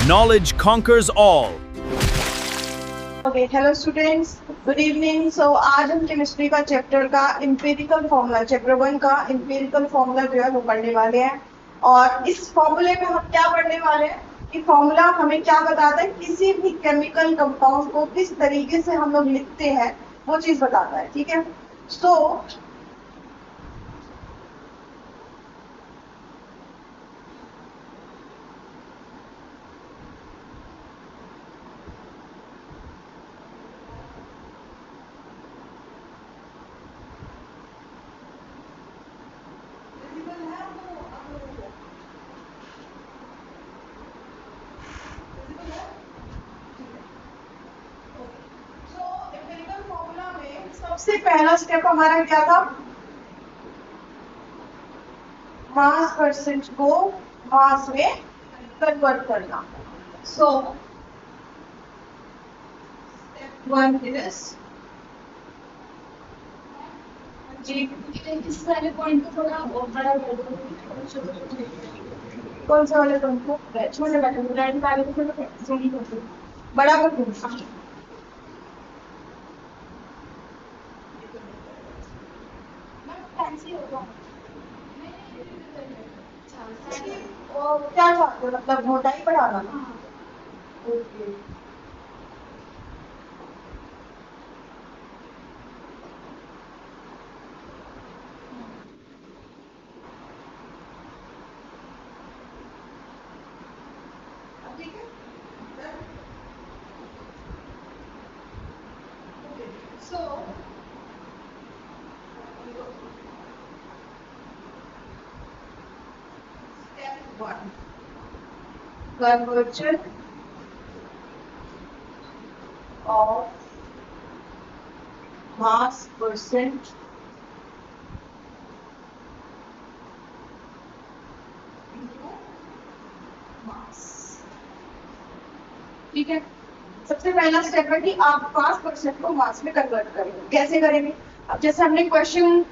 knowledge conquers all. Okay hello students, good evening. So आज हम chemistry का chapter का एम्पिरिकल फॉर्मूला, चैप्टर 1 का एम्पिरिकल फॉर्मूला जो है वो पढ़ने वाले हैं। और इस फॉर्मूले में हम क्या पढ़ने वाले हैं कि फॉर्मूला हमें क्या बताता है, किसी भी केमिकल कंपाउंड को किस तरीके से हम लोग लिखते हैं वो चीज बताता है। ठीक है, सो सबसे पहला स्टेप हमारा क्या था, मास परसेंट को मास में कन्वर्ट करना। सो स्टेप 1 इज जी इस वाले पॉइंट को थोड़ा और बड़ा कर दो। कौन सा वाले पॉइंट को छोटे बटन रेड वाले को थोड़ा जोड़ी कर दो। बड़ा कर दूं? फैंसी होगा। और क्या चाहते हो, मतलब मोटाई बढ़ाना? ओके, ठीक है। So step 1, conversion of mass percent into mass। ठीक है, सबसे पहला स्टेप है कि आप मास परसेंट को मास में कन्वर्ट करेंगे। कैसे करेंगे? अब जैसे हमने क्वेश्चन,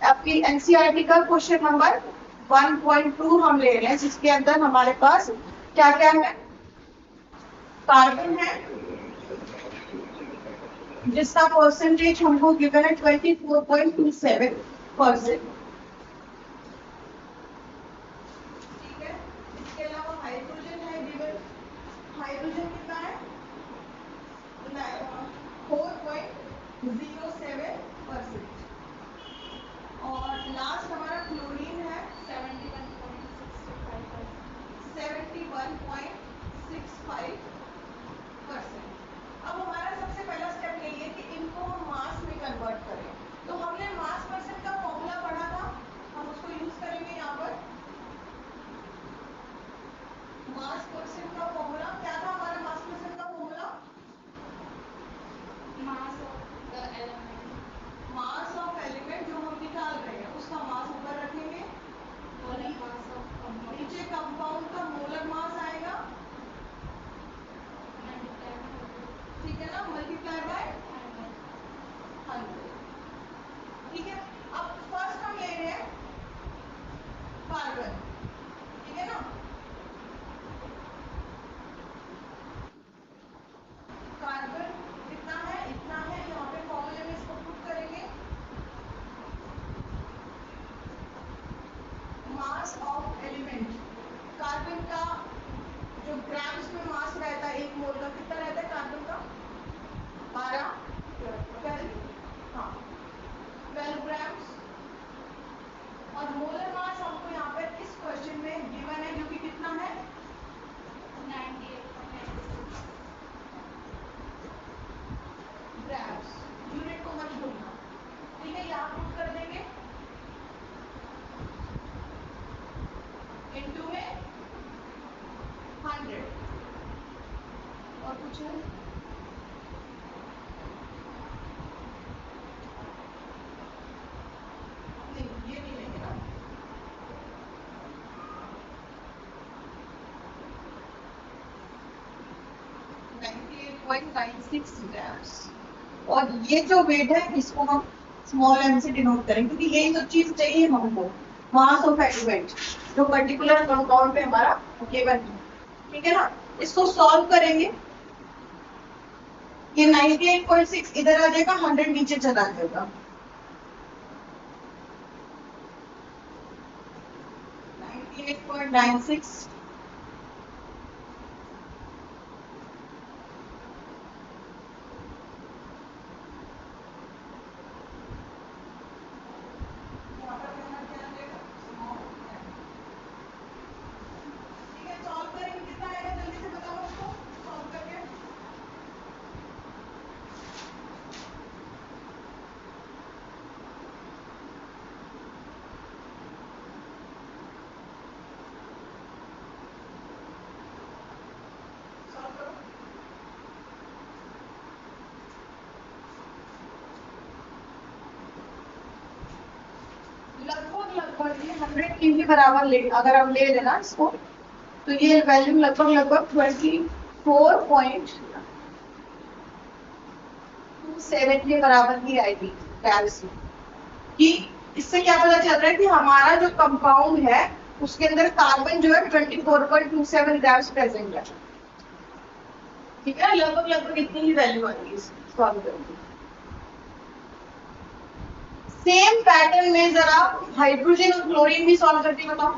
आपकी एनसीईआरटी का क्वेश्चन नंबर 1.2 हम ले रहे हैं, जिसके अंदर हमारे पास क्या क्या है, कार्बन है जिसका परसेंटेज हमको गिवन है 24.27%। ठीक है, इसके अलावा हाइड्रोजन है गिवन, हाइड्रोजन कितना है 4.07%। और लास्ट हमारा क्लोरीन है 71.65%। अब हमारा सबसे पहला स्टेप यही है कि इनको हम मास में कन्वर्ट करें। तो हमने मास परसेंट का फॉर्मूला पढ़ा था, हम उसको यूज करेंगे यहाँ पर। मास परसेंट का फॉर्मूला क्या था हमारा? मास परसेंट का फॉर्मूला मास ऑफ एलिमेंट जो हम निकाल रहे हैं उसका मास ऊपर रखेंगे और नीचे कंपाउंड का मोलर मास आएगा, ठीक है ना, मल्टीप्लाई बाय 100। ठीक है, अब फर्स्ट हम ले रहे हैं कार्बन, ठीक है ना। कार्बन कितना है, इतना है, यहाँ पे फॉर्मूले में इसको पुट करेंगे। मास ऑफ एलिमेंट, कार्बन का जो ग्राम्स में मास रहता है, एक मोल का कितना रहता है कार्बन का? 12 12 ग्राम्स। और मोलर मास हमको यहाँ पर इस क्वेश्चन में गिवन है जो कि कितना है 98.96 ग्राम्स। यूनिट को मत भूलना, ठीक है। यहाँ पुट कर देंगे इनटू में 100। और कुछ है? नहीं, ये नहीं लेंगे ना। 98.96 ग्राम्स। और ये जो वेट है इसको हम स्मॉल m से डिनोट करेंगे, क्योंकि यही तो चीज चाहिए हमको, मास ऑफ एलिमेंट जो पर्टिकुलर कंपाउंड पे हमारा गिवन है। ठीक है ना। इसको सॉल्व करेंगे, ये 98.6 इधर आ जाएगा, 100 नीचे चला जाएगा। 98.96 लगभग ये 100 के बराबर ले, अगर आप ले लेना इसको, तो ये वैल्यू लगभग 24.27 के बराबर की आएगी कैल्शियम की। इससे क्या पता चल रहा है कि हमारा जो कंपाउंड है उसके अंदर कार्बन जो है 24.27 ग्राम्स प्रेजेंट है। ठीक है, लगभग इतनी ही वैल्यू आएगी सॉल्व करके। सेम पैटर्न में जरा हाइड्रोजन और क्लोरीन भी सॉल्व करके बताओ।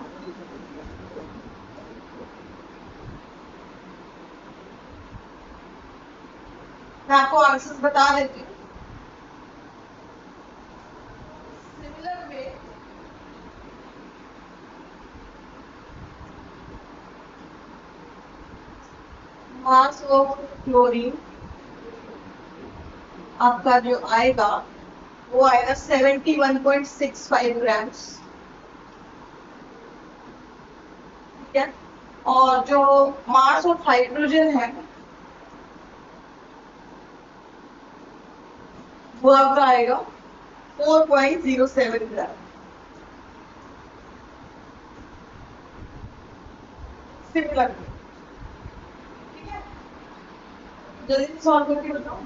मैं आपको आंसर्स बता देती हूँ। Similar way mass of chlorine आपका जो आएगा वो आएगा 71.65 ग्राम्स। ठीक है, और जो मास ऑफ हाइड्रोजन है वो आपका आएगा 4.07 ग्राम। सिमिलर, ठीक है, जल्दी से सॉल्व करके बताओ।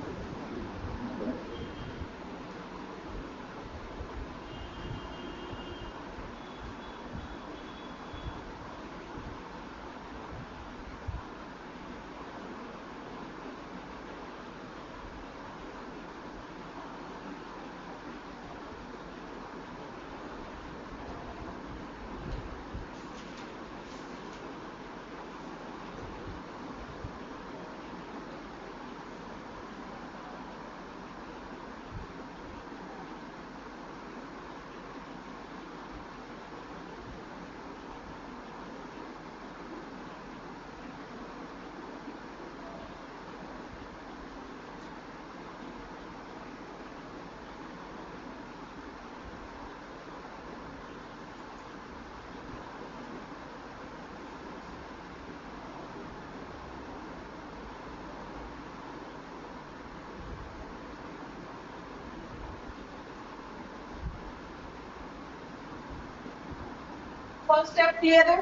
फर्स्ट स्टेप क्लियर है।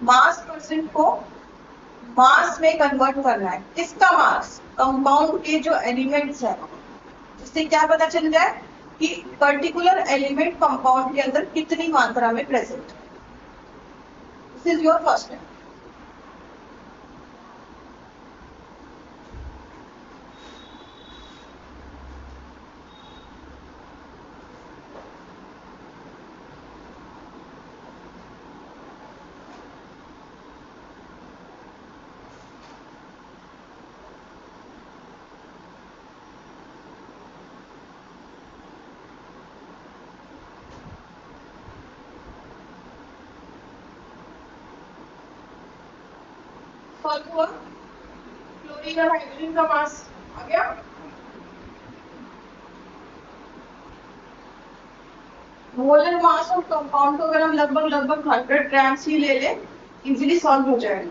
मास परसेंट को मास में कन्वर्ट करना है। किसका मास? कंपाउंड के जो एलिमेंट्स है, इससे क्या पता चल जाए कि पर्टिकुलर एलिमेंट कंपाउंड के अंदर कितनी मात्रा में प्रेजेंट है। This is your first step. Solve हुआ। क्लोरीन और हाइड्रोजन का मास आ गया। मोलर मास ऑफ कंपाउंड को अगर हम लगभग 100 ग्राम्स ही ले लें, इजीली सॉल्व हो जाएगा।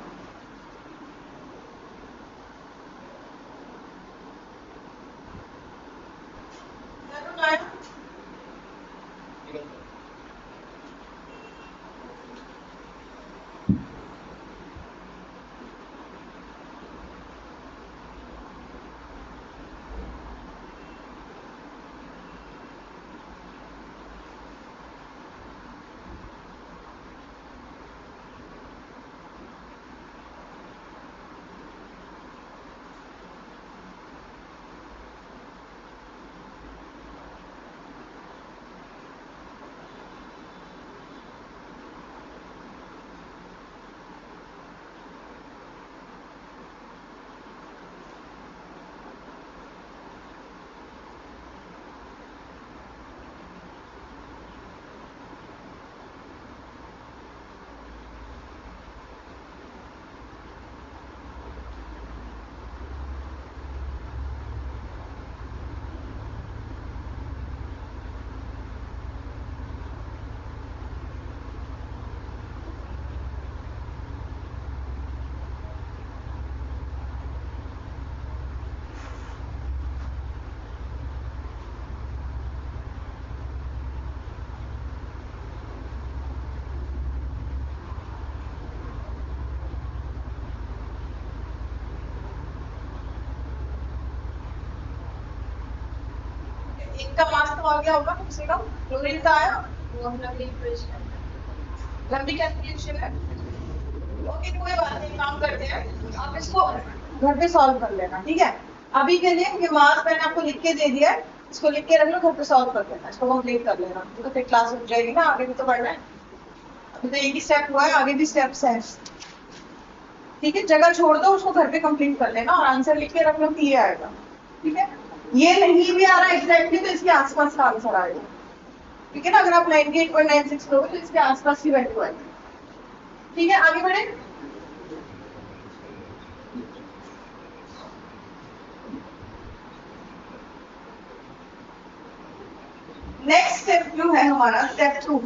इनका मास तो आ गया होगा कम से कम, क्लोरीन का आया, वो हम लोग इक्वेशन लंबी कैलकुलेशन है। ओके कोई बात नहीं, काम करते हैं, आप इसको घर पे सॉल्व कर लेना, ठीक है। अभी के लिए ये मास मैंने आपको लिख के दे दिया है, इसको लिख के रख लो, घर पे सॉल्व कर लेना, इसको कंप्लीट कर लेना, तो फिर क्लास रुक जाएगी ना, आगे भी तो बढ़ना है। अभी तो एक ही स्टेप हुआ है, आगे भी स्टेप्स हैं, ठीक है। जगह छोड़ दो, उसको घर पे कंप्लीट कर लेना और आंसर लिख के रख लो कि ये आएगा, ठीक है। ये नहीं भी आ रहा एग्जैक्टली तो इसके आसपास का आंसर आएगा, ठीक है ना। अगर आप 98.96 लोगे तो इसके आसपास की वैल्यू आएगी, ठीक है। आगे बढ़े, नेक्स्ट स्टेप जो है हमारा स्टेप 2।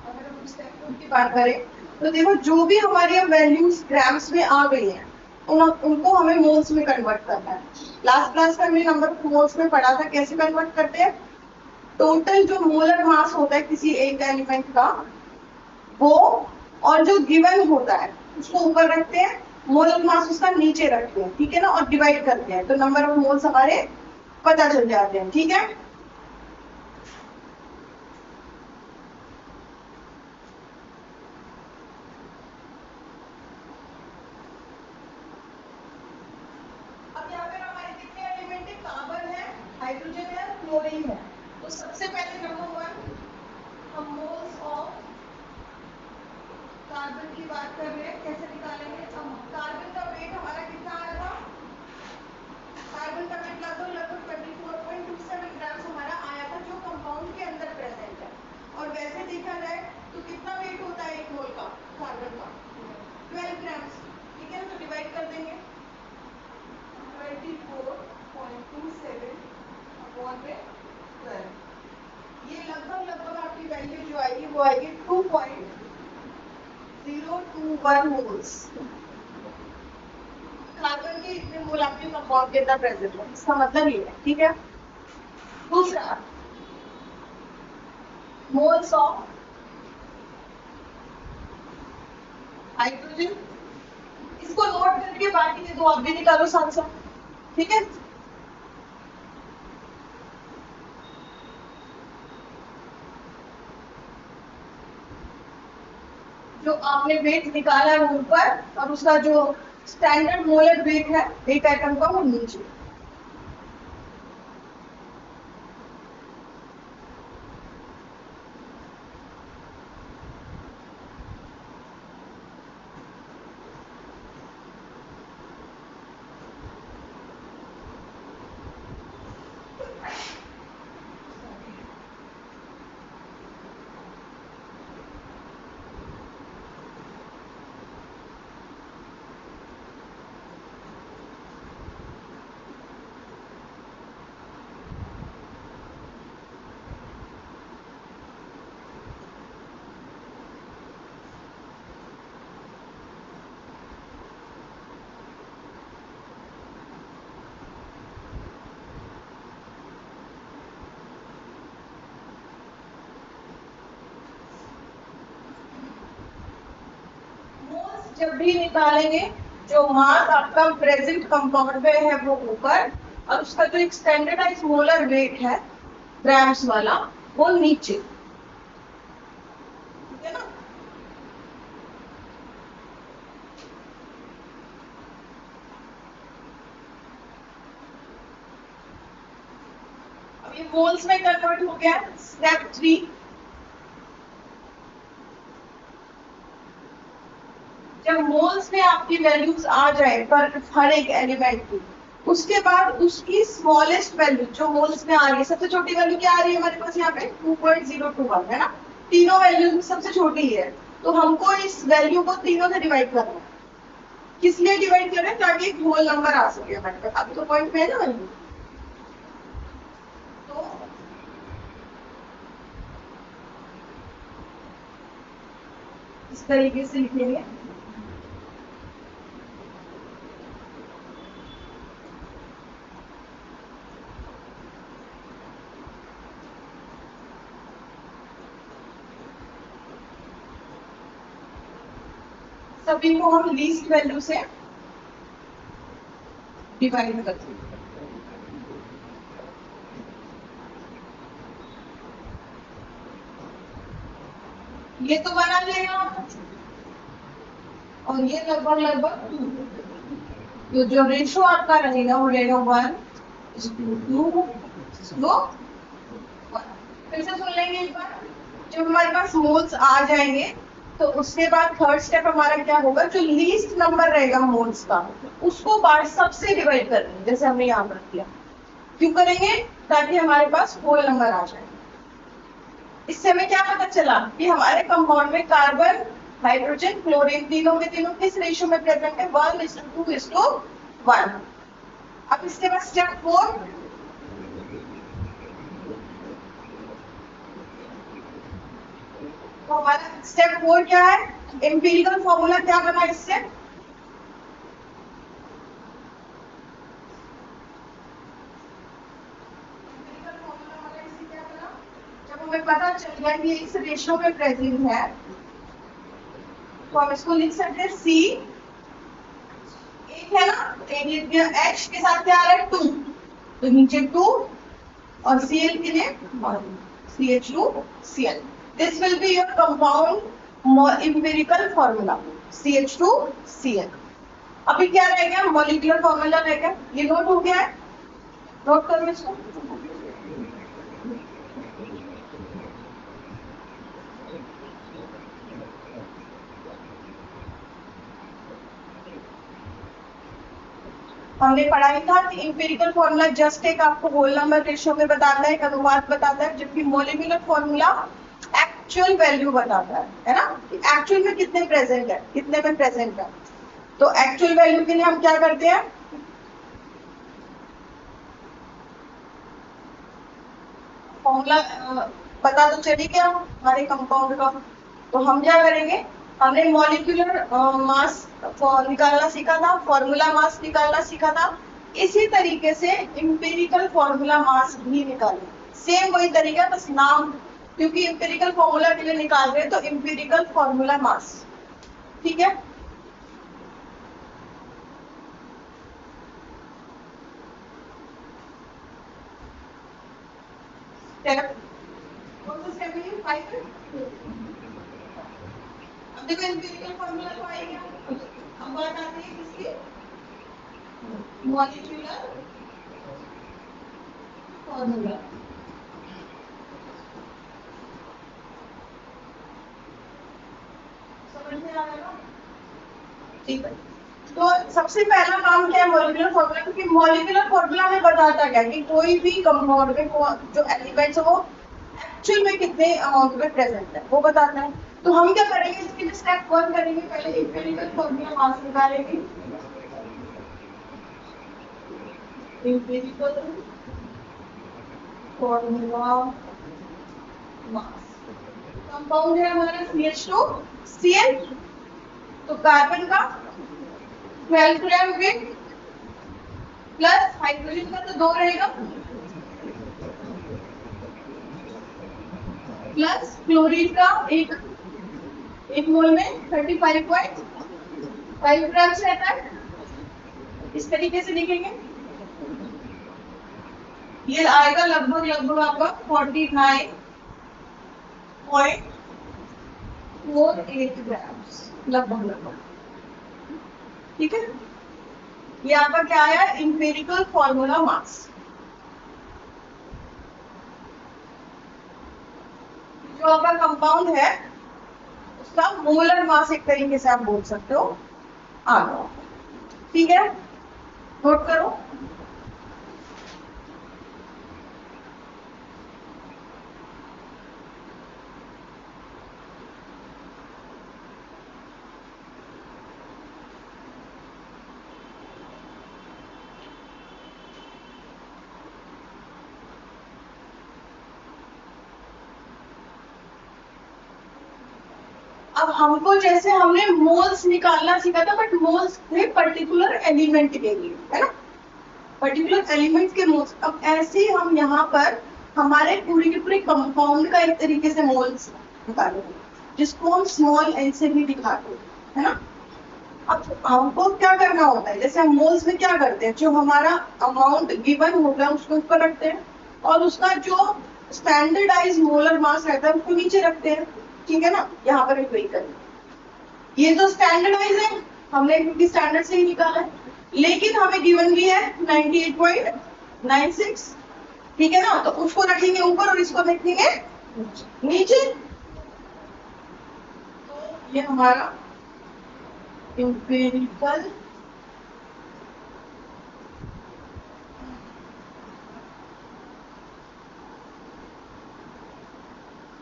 अगर हम स्टेप 2 की बात करें तो देखो, जो भी हमारी वैल्यूज ग्राम्स में आ गई हैं उनको हमें मोल्स में कन्वर्ट करना है। लास्ट क्लास का हमने नंबर मोल्स में पढ़ा था, कैसे कन्वर्ट करते हैं। टोटल जो मोलर मास होता है किसी एक एलिमेंट का, वो और जो गिवन होता है उसको ऊपर रखते हैं, मोलर मास उसका नीचे रखते हैं, ठीक है ना, और डिवाइड करते हैं, तो नंबर ऑफ मोल्स हमारे पता चल जाते हैं, ठीक है। अब यहाँ पे हमारे कितने एलिमेंट है, कार्बन है, हाइड्रोजन है, क्लोरीन है। तो सबसे पहले नंबर 1 हम मोल्स ऑफ कार्बन की बात कर रहे हैं, कैसे निकालेंगे। हम कार्बन का वेट हमारा कितना आया था, कार्बन का वेट लगभग 24.27 ग्राम हमारा आया था, जो कंपाउंड के अंदर प्रेजेंट है। और वैसे देखा जाए तो कितना वेट होता है एक मोल का कार्बन का, 12 ग्राम, ठीक है ना। तो डिवाइड कर देंगे 24.27 अपॉन में 12, ये लगभग आपकी वैल्यू जो आएगी वो आएगी 2.021 मोल्स। कार्बन के इतने मोल आपके कंपाउंड के अंदर प्रेजेंट है, इसका मतलब ये है, ठीक है। दूसरा, मोल्स ऑफ हाइड्रोजन, इसको नोट करके बाकी के दो आप भी निकालो साथ साथ, ठीक है। जो आपने वेट निकाला है वो ऊपर, और उसका जो स्टैंडर्ड मोलर वेट है एक एटम का वो नीचे। जब भी निकालेंगे, जो मास आपका प्रेजेंट कंपाउंड में है वो ऊपर, और उसका जो एक स्टैंडर्डाइज मोलर वेट है ग्राम्स वाला वो नीचे, ठीक है ना। अब ये मोल्स में कन्वर्ट हो गया। स्टेप 3, जब मोल्स में आपकी वैल्यूज आ जाए पर हर एक एलिमेंट की, उसके बाद उसकी स्मॉलेस्ट वैल्यू जो मोल्स में आ रही है, सबसे छोटी वैल्यू क्या आ रही है हमारे पास यहाँ पे 2.021 है ना, तीनों वैल्यू में सबसे छोटी है, तो हमको इस वैल्यू को तीनों से डिवाइड करना है। किस लिए डिवाइड करें, ताकि एक होल नंबर आ सके हमारे पास। अभी तो पॉइंट में है ना वैल्यू, तो इस तरीके से लिखेंगे। सभी को हम लीस्ट वैल्यू से डिवाइड करते हैं। ये तो बना लेगा और ये लगभग लगभग 2, तो जो रेशो आपका रहेगा वो रहेगा 1:2 फिर से सुन लेंगे एक बार। जब हमारे पास मोल्स आ जाएंगे तो उसके बाद थर्ड स्टेप हमारा क्या होगा, जो लीस्ट नंबर रहेगा मोल्स का उसको बार सबसे डिवाइड कर देंगे, जैसे हमने यहाँ पर किया। क्यों करेंगे? ताकि हमारे पास होल नंबर आ जाए। इससे हमें क्या पता चला कि हमारे कंपाउंड में कार्बन, हाइड्रोजन, क्लोरीन तीनों के तीनों किस रेशियो में प्रेजेंट है, 1:2:1। अब इसके बाद स्टेप 4, तो हमारा स्टेप 4 क्या है, एम्पिरिकल फॉर्मूला क्या बना इससे, जब हमें पता चल गया कि इस रेशियो में प्रेजेंट है तो हम इसको लिख सकते हैं C, एक है ना, H के साथ क्या आ रहा है 2, तो नीचे 2 और Cl के लिए 1, CH2Cl। This will be your compound empirical formula, CH2Cl। अभी क्या रह गया, मॉलिक्यूलर फॉर्मूला रह गया। ये नोट हो गया है, नोट करो इसको। हमने पढ़ाई था कि इंपेरिकल फॉर्मूला जस्ट एक आपको होल नंबर रेशियो में बताता है, एक अनुपात बताता है, जबकि मॉलिक्यूलर फॉर्मूला एक्चुअल वैल्यू बताता है ना, एक्चुअल में कितने प्रेजेंट है, कितने में प्रेजेंट है। तो एक्चुअल वैल्यू के लिए हम क्या करते हैं, फॉर्मूला पता तो चली गया हमारे कंपाउंड का, तो हम क्या करेंगे, हमने मॉलिक्यूलर मास निकालना सीखा था, फॉर्मूला मास निकालना सीखा था, इसी तरीके से इंपेरिकल फॉर्मूला मास भी निकालें। सेम वही तरीका, बस नाम, क्योंकि इंपेरिकल फॉर्मूला के लिए निकाल रहे हैं तो इंपेरिकल फॉर्मूला मास, ठीक है। अब देखो इंपेरिकल फॉर्मूला तो आएगा, अब बात आती है किसकी, मॉलिक्यूलर फॉर्मूला। समझ में आ रहा है ना, ठीक है। तो सबसे पहला काम क्या है, मॉलिक्यूलर फॉर्मूला, क्योंकि मॉलिक्यूलर फॉर्मूला हमें बताता क्या कि कोई भी कंपाउंड में जो एलिमेंट्स है वो एक्चुअल में कितने अमाउंट में प्रेजेंट है वो बताता है। तो हम क्या करेंगे, इसके लिए स्टेप 1 करेंगे, पहले इंपेरिकल फॉर्मूला मास निकालेंगे, इंपेरिकल फॉर्मूला मास। कंपाउंड है हमारा CH2Cl, तो कार्बन का 12 ग्राम वेट प्लस हाइड्रोजन का तो 2 रहेगा, प्लस क्लोरीन का एक मोल में 35.5 ग्राम रहता है। इस तरीके से लिखेंगे, ये आएगा लगभग लगभग आपका 49.48 ग्राम लगभग, ठीक है। ये आपका क्या आया, इंपेरिकल फॉर्मूला मास। जो आपका कंपाउंड है उसका मोलर मास एक तरीके से आप बोल सकते हो आ गया, ठीक है, नोट करो। अब हमको जैसे हमने मोल्स निकालना सीखा था, बट मोल्स थे पर्टिकुलर एलिमेंट के लिए, है ना, पर्टिकुलर एलिमेंट के मोल्स। अब ऐसे ही हम यहाँ पर हमारे पूरे के पूरे कंपाउंड का एक तरीके से मोल्स निकालेंगे, जिसको हम स्मॉल एन से भी दिखाते हैं, है ना। अब हमको क्या करना होता है, जैसे हम मोल्स में क्या करते हैं, जो हमारा अमाउंट गिवन होगा उसको ऊपर रखते हैं और उसका जो स्टैंडर्डाइज मोलर मास रहता है उसको नीचे रखते हैं, ठीक है ना। यहाँ पर भी वही करें, ये तो स्टैंडर्डाइज है, हमने क्योंकि स्टैंडर्ड से ही निकाला है, लेकिन हमें गिवन भी है 98.96, ठीक है ना। तो उसको रखेंगे ऊपर और इसको रखेंगे नीचे। तो ये हमारा एम्पिरिकल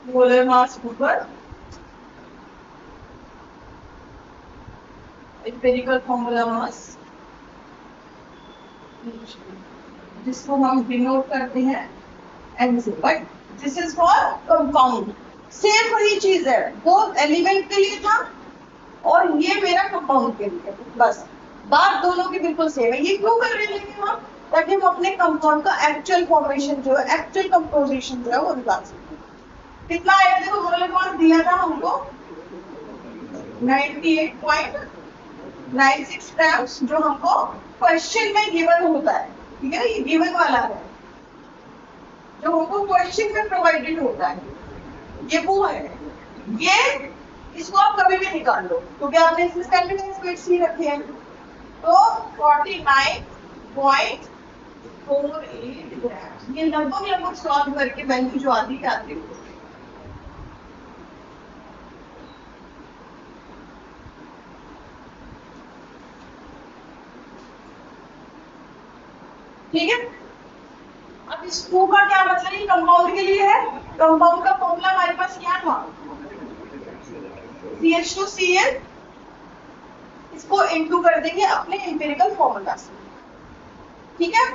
मोलर मास ऊपर, एम्पिरिकल फॉर्मूला मास जिसको हम डिनोट करते हैं एन से, but this is for compound. Same वही चीज है, वो एलिमेंट के लिए था और ये मेरा कंपाउंड के लिए, बस बात दोनों की बिल्कुल सेम है। ये क्यों कर रहे हैं हम, ताकि हम अपने कंपाउंड का एक्चुअल फॉर्मेशन जो है, एक्चुअल कंपोजिशन जो है वो निकाल सकते हैं। कितना आया देखो, मोलर मास दिया था हमको 98.96 ग्राम्स, जो हमको क्वेश्चन में गिवन होता है, ठीक है, ये गिवन वाला है जो हमको क्वेश्चन में प्रोवाइडेड होता है, ये वो है। ये इसको आप कभी भी निकाल लो क्योंकि आपने इसमें स्टैंडर्डाइज्ड वेट्स ही रखे हैं। तो 49.48 ग्राम, ये लगभग सॉल्व करके वैल्यू जो आती है आती है। ठीक है, अब इस 2 का क्या मतलब, ये कंपाउंड के लिए है। कंपाउंड का फॉर्मूला हमारे पास क्या था, CH2Cl, इसको इनटू कर देंगे अपने एम्पिरिकल फॉर्मूला से, ठीक है।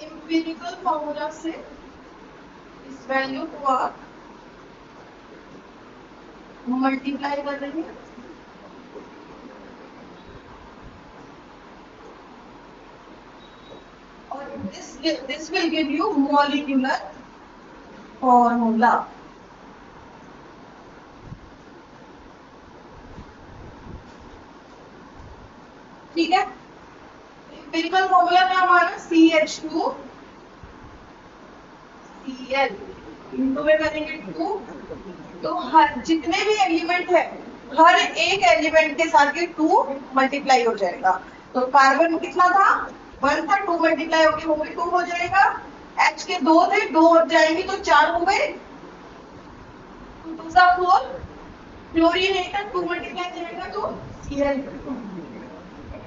एम्पिरिकल फॉर्मूला से इस वैल्यू को आप मल्टीप्लाई कर देंगे और this will give you molecular formula, ठीक है। एम्पिरिकल फॉर्मूला में हमारा CH2Cl इनको में करेंगे 2, तो हर जितने भी एलिमेंट है हर एक एलिमेंट के साथ ये 2 मल्टीप्लाई हो जाएगा। तो कार्बन कितना था 1 था, 2 मल्टीप्लाई होके वो भी 2 हो जाएगा। H के 2 थे, 2 हो जाएंगे तो 4 हो गए, 2 सा 4, क्लोरीन एक था 2 मल्टीप्लाई करेगा तो Cl।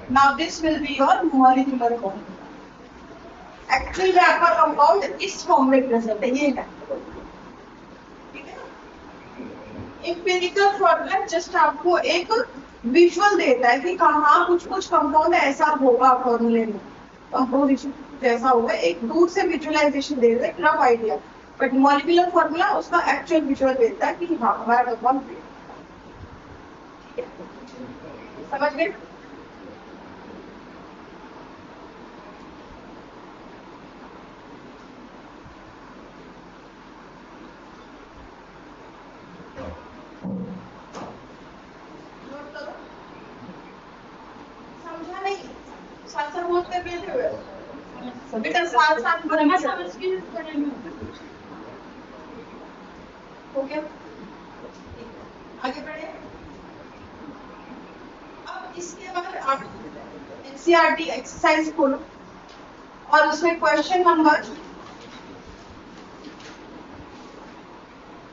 Now this will be your molecular formula। Actually में आपका कंपाउंड इस फॉर्म में प्रेजेंट है, ये है, ठीक है। एम्पिरिकल फॉर्मूला जस्ट आपको एक विजुअल देता है कि कहाँ कुछ कुछ कंपाउंड ऐसा होगा फॉर्मूले में, कंपोजिशन जैसा होगा, एक दूर से विजुअलाइजेशन दे देता है, rough idea, but molecular formula उसका एक्चुअल विजुअल देता है कि हाँ हमारा कंपाउंड, समझ गए। समझा नहीं, साथ साथ नोट कर लेते हुए बेटा, साथ साथ मैं समझ के करेंगे। हो गया, आगे बढ़े। अब इसके बाद आप NCERT एक्सरसाइज खोलो और उसमें क्वेश्चन नंबर,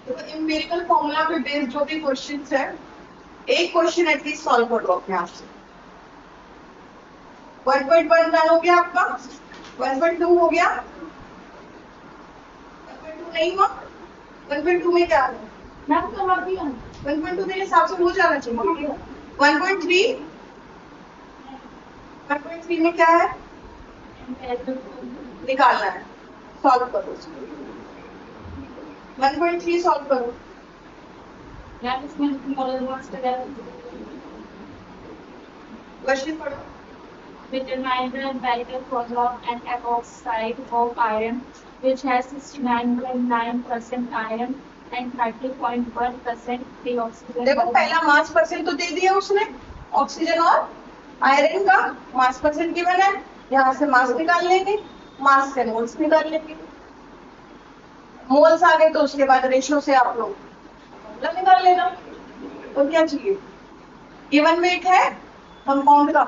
तो एम्पिरिकल फॉर्मूला पे बेस्ड जो भी क्वेश्चंस है, एक क्वेश्चन एटलीस्ट सॉल्व कर लो अपने आप से। 1.1 डन हो गया आपका, 1.2 हो गया, 1.2 नहीं हुआ, 1.2 में क्या है, मैं तो करवा दिया 1.2 मेरे हिसाब से हो जाना चाहिए। 1.3, 1.3 में क्या है, निकालना है, सॉल्व करो उसको। 1.3 सॉल्व करो, यार इसमें मॉडल मास का क्वेश्चन पढ़ो। determine the empirical formula of an oxide of iron which has 69.9% iron and 30.1% free oxygen. देखो पहला मास परसेंट तो दे दिया उसने, ऑक्सीजन और आयरन का मास परसेंट गिवन है, यहाँ से मास निकाल लेंगे, मास से मोल्स निकाल लेंगे, मोल्स आ गए तो उसके बाद रेशियो से आप लोग फॉर्मूला निकाल लेना। तो क्या चाहिए, गिवन वेट है कंपाउंड का,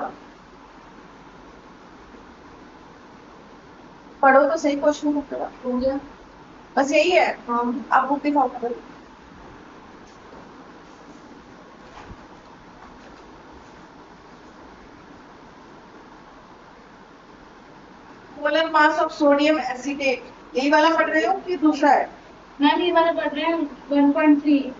पढ़ो तो सही क्वेश्चन, बस यही है। आप बुक दिखाओ, molar mass of sodium acetate, यही वाला पढ़ रहे हो कि दूसरा है? मैम ये वाला पढ़ रहे हैं 1.3।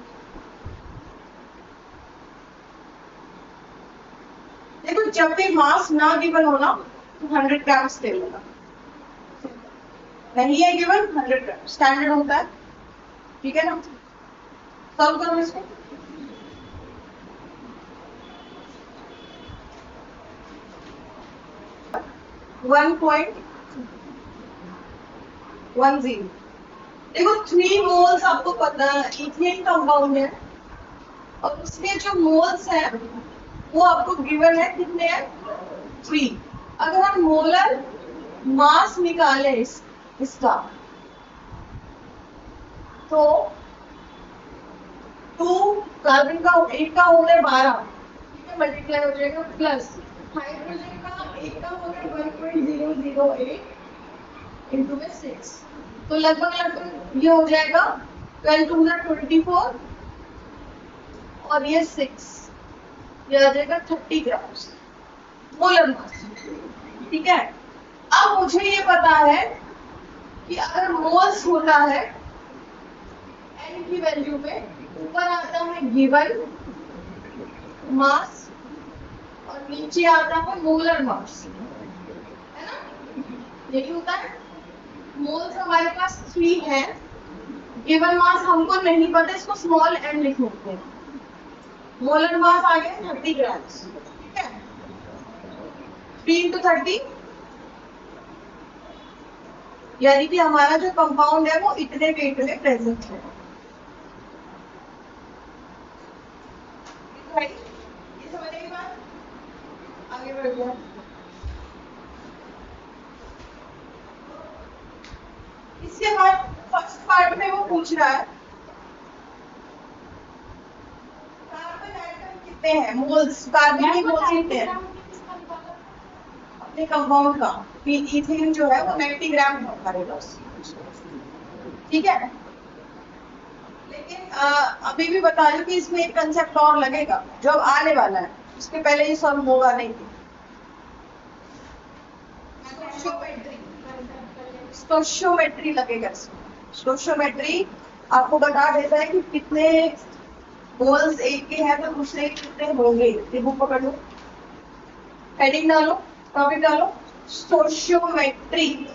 देखो जब भी मास ना गिवन हो ना तो 100 ग्राम्स ले लेना, नहीं है गिवन 100 ग्राम स्टैंडर्ड होता है, ठीक है ना। सॉल्व करो इसको, वन पॉइंट 10। देखो 3 मोल्स आपको पता है इथेन कंपाउंड है, और उसके जो मोल्स है वो आपको गिवन है, कितने हैं 3। अगर हम मोलर मास निकाले इसका तो 2 कार्बन का एक का हो गया 12, ठीक है, मल्टीप्लाई हो जाएगा, प्लस हाइड्रोजन का एक का हो गया 1.008 इंटू में 6, तो लगभग ये हो जाएगा 12 टू 24 और ये 6, ये आ जाएगा 30 ग्राम्स मोलर मास, ठीक है। अब मुझे ये पता है कि अगर मोल्स होता है n की वैल्यू में, ऊपर आता है गिवन मास और नीचे आता है मोलर मास, है ना, यही होता है। मोल्स हमारे पास 3 है, गिवन मास हमको नहीं पता, इसको स्मॉल n लिख लेते हैं, मोलर मास आ गया 30 ग्राम्स, ठीक है, 3 इंटू 30, यानी कि हमारा जो कंपाउंड है वो इतने वेट में प्रेजेंट है, ये समझ गई बात, आगे बढ़ गया। इसके बाद फर्स्ट पार्ट में वो पूछ रहा है कार्बन एटम कितने हैं, मोल्स, कार्बन के मोल्स कितने हैं अपने कंपाउंड का, इथेन जो है वो 90 ग्राम है हमारे पास, ठीक है। लेकिन अभी भी बता रही हूँ कि इसमें एक कंसेप्ट और लगेगा जो अब आने वाला है, इसके पहले ये सॉल्व होगा नहीं। स्टोशियोमेट्री लगेगा इसमें, स्टोशियोमेट्री आपको बता देता है कि कितने मोल्स एक के हैं तो दूसरे के कितने होंगे। ये बुक पकड़ लो, हेडिंग डालो, टॉपिक डालो, स्टोशियोमेट्री।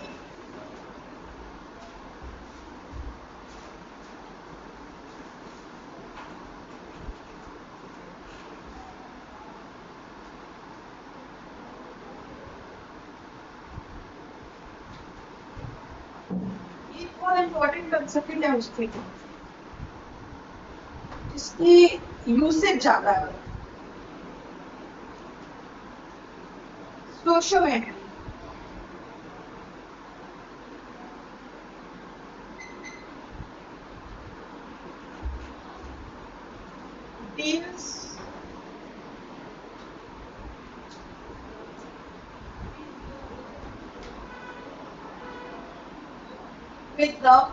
इम्पोर्टेंट कंसेप्ट है उसकी, इसकी यूसेज ज्यादा है। Stoichiometry deals with the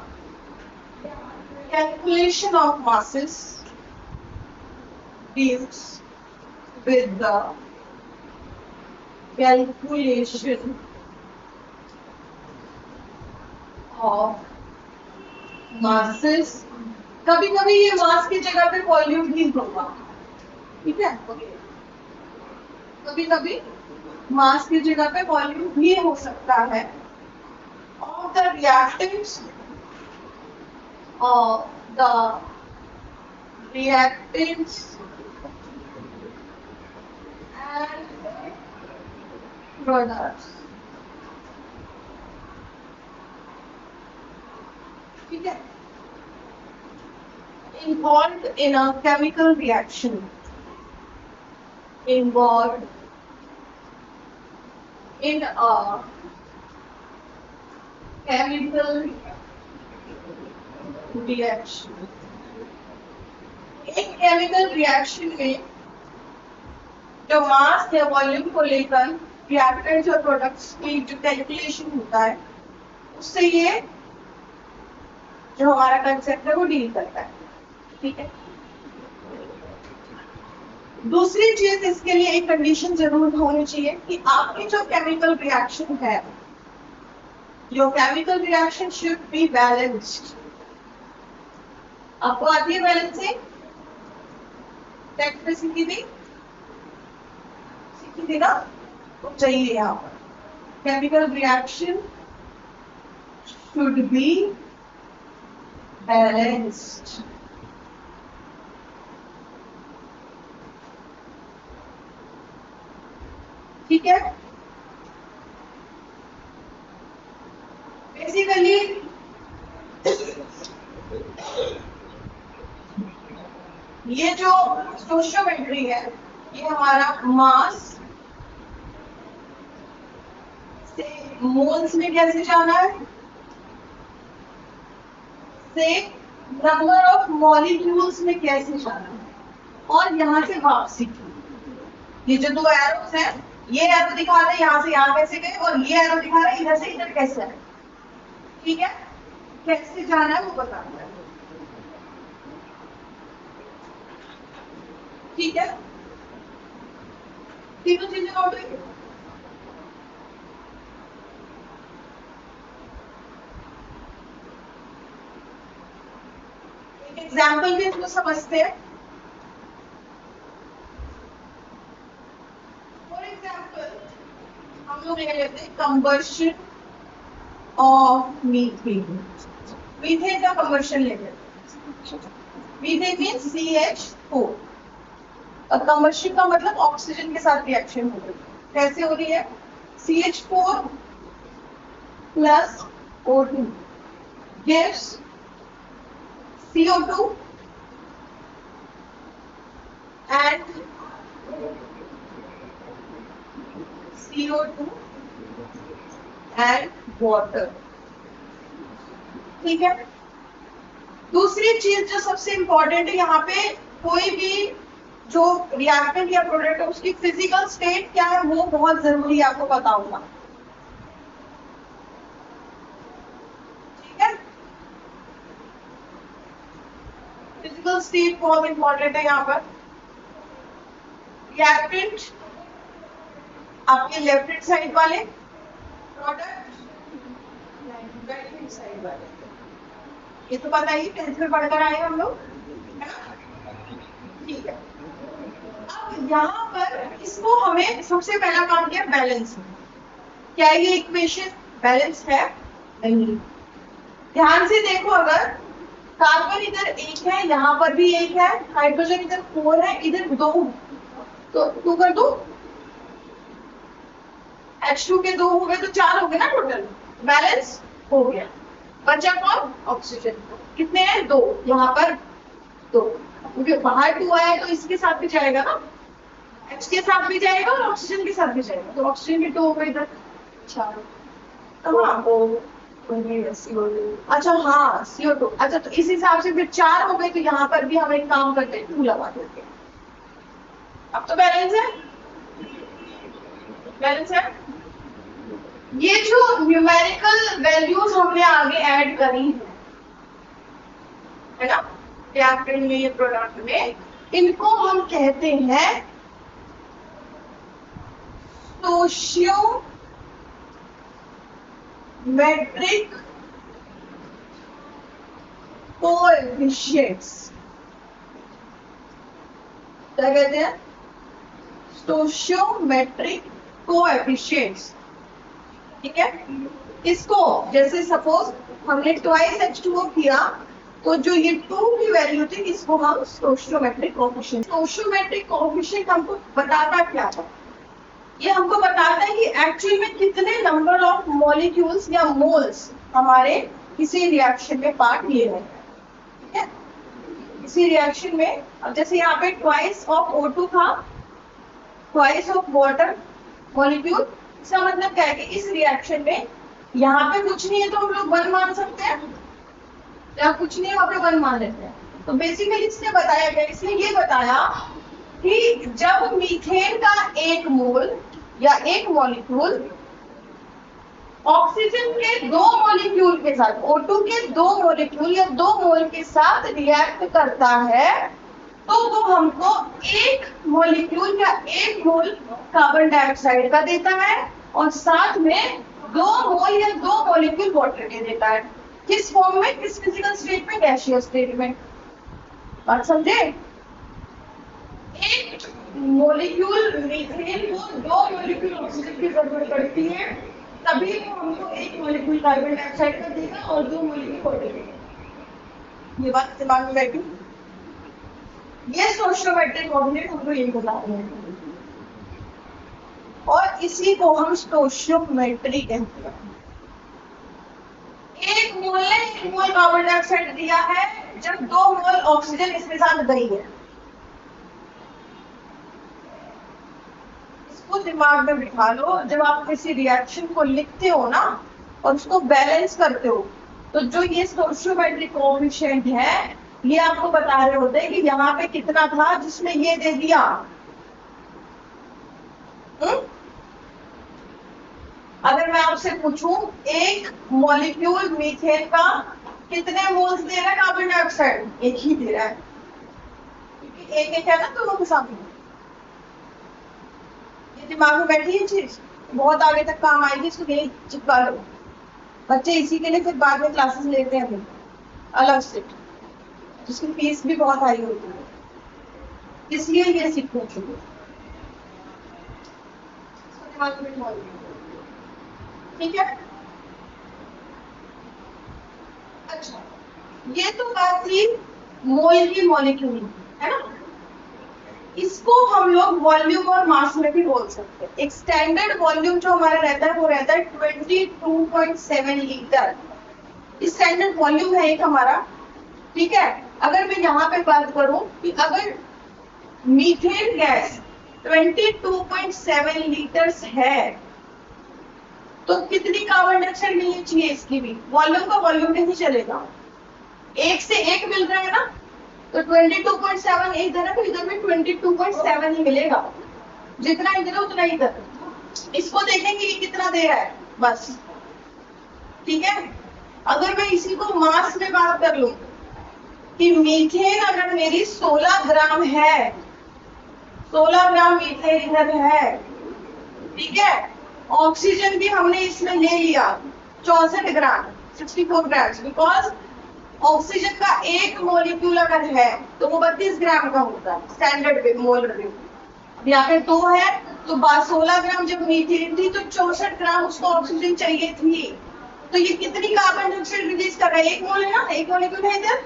calculation of masses, deals with the calculation of masses। कभी कभी ये मास की जगह पे वॉल्यूम भी होगा, ठीक है, कभी कभी मास की जगह पे वॉल्यूम भी हो सकता है। Of the reactants of the reactants and products, ठीक है। involved in a chemical reaction. Involved in a chemical reaction. एक केमिकल रिएक्शन में जो मास या वॉल्यूम को लेकर रिएक्टेंट्स और प्रोडक्ट्स की जो कैलकुलेशन होता है उससे ये जो हमारा कंसेप्ट है वो डील करता है। ठीक है, दूसरी चीज इसके लिए एक कंडीशन जरूर होनी चाहिए कि आपकी जो केमिकल रिएक्शन है, जो chemical reaction should be balanced. आपको आती है बैलेंसिंग? टेक्स्ट में सीखी थी ना, तो चाहिए यहाँ पर chemical reaction should be balanced. ठीक है, बेसिकली ये जो स्टोइचियोमेट्री है ये हमारा मास से मोल्स में कैसे जाना है, से नंबर ऑफ मॉलिक्यूल्स में कैसे जाना है, और यहां से वापसी की। ये जो दो एरोस हैं, ये एरो दिखा रहे हैं यहाँ से यहाँ कैसे गए, और ये एरो दिखा रहे हैं इधर से इधर कैसे आए। ठीक है, कैसे जाना है वो बताना है। ठीक है, तीनों चीजें नोट हुई। एक एग्जाम्पल भी इसको समझते हैं। फॉर एग्जाम्पल हम लोग ले लेते हैं कंबशन ऑफ मीथेन। मीथेन का कंबशन ले लेते हैं। मीथेन मीन्स CH4 और कंबशन का मतलब ऑक्सीजन के साथ रिएक्शन हो रही है। कैसे हो रही है? CH4 plus O2 gives CO2 and CO2 and water। ठीक है, दूसरी चीज जो सबसे इंपॉर्टेंट है यहाँ पे, कोई भी जो रिएक्टेंट या प्रोडक्ट है उसकी फिजिकल स्टेट क्या है वो बहुत जरूरी है आपको पता होगा। ठीक है, फिजिकल स्टेट बहुत इंपॉर्टेंट है यहाँ पर। रिएक्टेंट आपके लेफ्ट हैंड साइड वाले, प्रोडक्ट राइट हैंड साइड वाले। ये तो पता ही, टेंथ में पढ़कर आए हम लोग, है ना? ठीक है, अब यहाँ पर इसको हमें सबसे पहला काम किया बैलेंस। क्या ये इक्वेशन बैलेंस है? नहीं। ध्यान से देखो, अगर कार्बन इधर एक है, यहाँ पर भी एक है, हाइड्रोजन इधर 4 है, इधर 2, तो 2 कर दो, H2 के 2 हो गए तो 4 हो गए ना टोटल। बैलेंस हो गया। बचा कौन? ऑक्सीजन। कितने हैं? 2। यहाँ पर 2, क्योंकि बाहर 2 आया तो इसके साथ भी जाएगा ना, H के साथ भी जाएगा और ऑक्सीजन के साथ भी जाएगा, तो ऑक्सीजन के 2 हो गए इधर। अच्छा अच्छा हाँ CO2। अच्छा, तो इस हिसाब से फिर 4 हो गए, तो यहाँ पर भी हम एक काम करते हैं, 2 लगा देते हैं। अब तो बैलेंस है, बैलेंस है। ये जो न्यूमेरिकल वैल्यूज हमने आगे ऐड करी है ना रिएक्टेंट में, ये प्रोडक्ट में, इनको हम कहते हैं स्टोइचियोमेट्रिक कोएफिशिएंट्स। क्या कहते हैं? स्टोइचियोमेट्रिक कोएफिशिएंट्स। ठीक है, इसको जैसे सपोज हमने ट्वाइस H2O किया, तो जो ये 2 की वैल्यू थी इसको हम स्टोइचियोमेट्रिक कोएफिशिएंट। स्टोइचियोमेट्रिक कोएफिशिएंट हमको बताता क्या है? ये हमको बताता है कि एक्चुअल में कितने नंबर ऑफ मॉलिक्यूल्स या मोल्स हमारे किसी रिएक्शन में पार्ट लिए हैं। ठीक है, इसी रिएक्शन में अब जैसे यहाँ पे ट्वाइस ऑफ O2 था, ट्वाइस ऑफ वाटर मॉलिक्यूल, इसका मतलब क्या है कि इस रिएक्शन में यहाँ पे कुछ नहीं है तो हम लोग 1 मान सकते हैं, या कुछ नहीं है वहां पे 1 मान लेते हैं। तो बेसिकली इसने बताया क्या, इसने ये बताया कि जब मीथेन का एक मोल या एक मॉलिक्यूल ऑक्सीजन के 2 मॉलिक्यूल के साथ, O2 के 2 मॉलिक्यूल या 2 मोल के साथ रिएक्ट करता है तो वो हमको एक मॉलिक्यूल या एक मोल कार्बन डाइऑक्साइड का देता है और साथ में 2 मोल या 2 मॉलिक्यूल वाटर के देता है। किस फॉर्म में, किस फिजिकल स्टेट में, गैसियस स्टेट में। बात समझे? एक मॉलिक्यूल मीथेन को 2 मॉलिक्यूल ऑक्सीजन की जरूरत पड़ती है, तभी वो हमको एक मॉलिक्यूल कार्बन डाइऑक्साइड का देगा और 2 मॉलिक्यूल वाटर देगा। ये बात दिमाग में बैठी? ये स्टोइकियोमेट्रिक कोऑर्डिनेट हमको ये बता रहे हैं और इसी को हम स्टोइकियोमेट्री कहते हैं। एक मोल ने 1 मोल कार्बन डाइऑक्साइड दिया है जब 2 मोल ऑक्सीजन इसके साथ गई है। इसको दिमाग में बिठा लो, जब आप किसी रिएक्शन को लिखते हो ना और उसको बैलेंस करते हो तो जो ये स्टोइकियोमेट्रिक कोएफिशिएंट है ये आपको बता रहे होते हैं कि यहाँ पे कितना था जिसने ये दे दिया। अगर मैं आपसे पूछूं एक मॉलिक्यूल मीथेन का कितने मोल्स दे रहा है कार्बन डाइऑक्साइड, एक ही दे रहा है क्योंकि एक है ना दोनों के सामने। ये दिमाग में बैठी है चीज, बहुत आगे तक काम आएगी, इसको यही चिपका लो। बच्चे इसी के लिए फिर बाद में क्लासेस लेते हैं अलग से, जिसकी फीस भी बहुत हाई होती है, इसलिए ये सीखना चाहिए। ठीक है? अच्छा, ये तो बात थी मोल की मॉलिक्यूल, है ना? इसको हम लोग वॉल्यूम और मास में भी बोल सकते हैं। एक स्टैंडर्ड वॉल्यूम जो हमारा रहता है वो रहता है 22.7 लीटर। स्टैंडर्ड वॉल्यूम है एक हमारा, ठीक है? अगर मैं यहाँ पे बात करूं कि अगर मीथेन गैस 22.7 लीटर्स है तो कितनी कार्बन डाइऑक्साइड मिलनी चाहिए, इसकी भी वॉल्यूम का वॉल्यूम नहीं चलेगा, एक से एक मिल रहा है ना, तो 22.7 इधर है तो इधर में 22.7 ही मिलेगा, जितना इधर है उतना इधर। इसको देखेंगे कि कितना दे रहा है बस, ठीक है? अगर मैं इसी को मास में बात कर लूं कि मीथेन अगर मेरी 16 ग्राम है, 16 ग्राम मीथेन इधर है, ठीक है? ऑक्सीजन भी हमने इसमें ले लिया 64 ग्राम, 64 ग्राम, बिकॉज ऑक्सीजन का एक मॉलिक्यूल अगर है तो वो 32 ग्राम का होता है स्टैंडर्ड मोल रिव्यू। यहाँ पे 2 है तो 16 ग्राम जब मीथेन थी तो 64 ग्राम उसको ऑक्सीजन चाहिए थी, तो ये कितनी कार्बन डाइऑक्साइड रिलीज कर रहा है, 1 मोल है ना, 1 मॉलिक्यूल है इधर,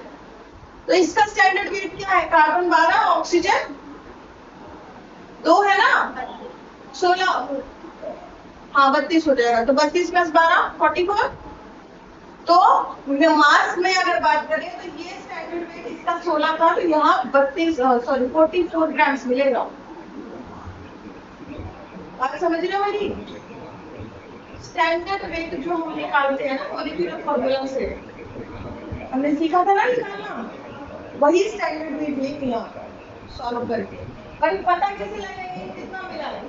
तो इसका स्टैंडर्ड वेट क्या है, कार्बन 12 ऑक्सीजन 2 है ना, 16, हाँ 32 हो जाएगा, तो 32 + 12 44। तो मास में अगर बात करें तो ये स्टैंडर्ड वेट इसका 16 था, तो यहाँ 44 ग्राम मिलेगा। बात समझ रहे हो मेरी? स्टैंडर्ड वेट जो हम निकालते हैं ना मॉलिक्यूलर फॉर्मूला से, हमने सीखा था ना निकालना, वही स्टैंडर्ड वेट लेके यहाँ सॉल्व करके। पर पता कैसे लगेगा कितना मिला है,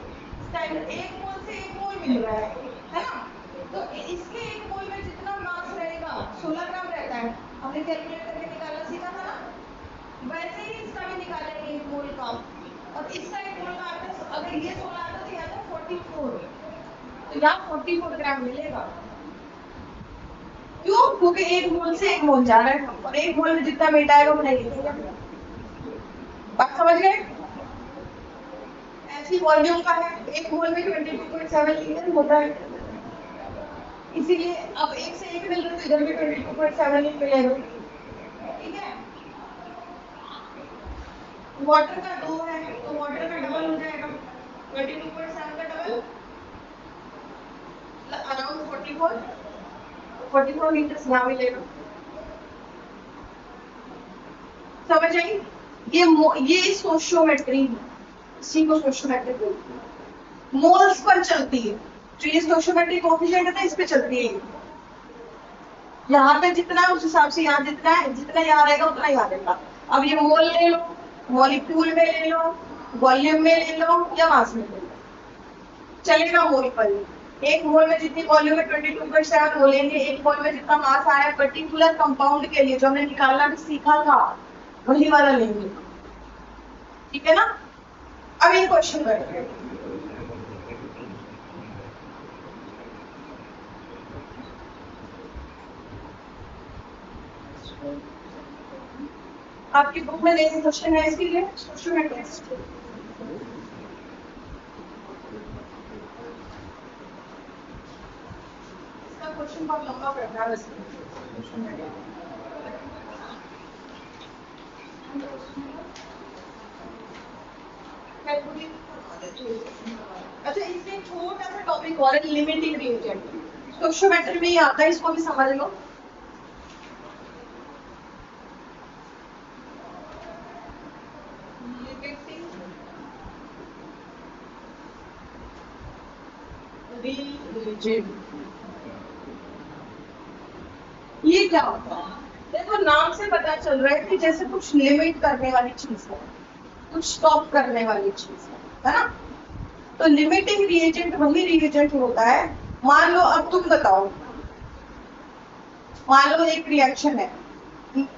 स्टैंडर्ड 1 मोल से 1 मोल मिल रहा है ना? तो इसके 1 मोल में जितना मास रहेगा 16 ग्राम रहता है, हमने कैलकुलेट करके निकालना सीखा था ना, वैसे ही इसका भी निकालेंगे 1 मोल का, और इसका 1 मोल का आता है, अगर ये 16 आता तो यहाँ था 44, तो यहाँ 44 ग्राम मिलेगा। क्यों? क्योंकि 1 मोल से 1 मोल जा रहा है और 1 मोल में जितना वेट आएगा वो नहीं लिखेंगे। बात समझ गए? ऐसी वॉल्यूम का है, 1 मोल में 22.7 लीटर होता है, इसीलिए अब 1 से 1 मिल रहा है तो इधर भी 22.7 ही मिलेगा, ठीक है? वाटर का 2 है तो वाटर का डबल हो जाएगा, 22.7 का डबल अराउंड 44 लीटर यहाँ मिलेगा। समझ आई? ये सोशियोमेट्री है, इसी को सोशियोमेट्री बोलते हैं। मोल्स पर चलती है, जो ये सोशियोमेट्री कोएफिशिएंट है ना, इस पे चलती है। यहाँ पे जितना है उस हिसाब से यहाँ जितना है, जितना यहाँ रहेगा उतना यहाँ रहेगा। अब ये मोल ले लो, मॉलिक्यूल में ले लो, वॉल्यूम में ले लो या मास में ले लो, चलेगा मोल पर ही। एक मोल में जितनी वॉल्यूम है 22.7 वो लेंगे, एक मोल में जितना मास आया पर्टिकुलर कंपाउंड के लिए जो हमने निकालना भी सीखा था वही वाला लेंगे। ठीक है ना? अब ये क्वेश्चन करते हैं। आपकी बुक में लेकिन क्वेश्चन है इसके लिए सोशियोमेट्री टेस्ट। क्वेश्चन बहुत लंबा पड़ता है वैसे। अच्छा, इसमें छोटा सा टॉपिक और है, लिमिटिंग रिएजेंट। सोशियोमेट्री में ही आता है, इसको भी समझ लो। ये क्या होता है? देखो नाम से पता चल रहा है कि जैसे कुछ लिमिट करने वाली चीज है, कुछ स्टॉप करने वाली चीज है ना? तो लिमिटिंग रिएजेंट वही रिएजेंट होता है। मान लो, अब तुम बताओ, मान लो एक रिएक्शन है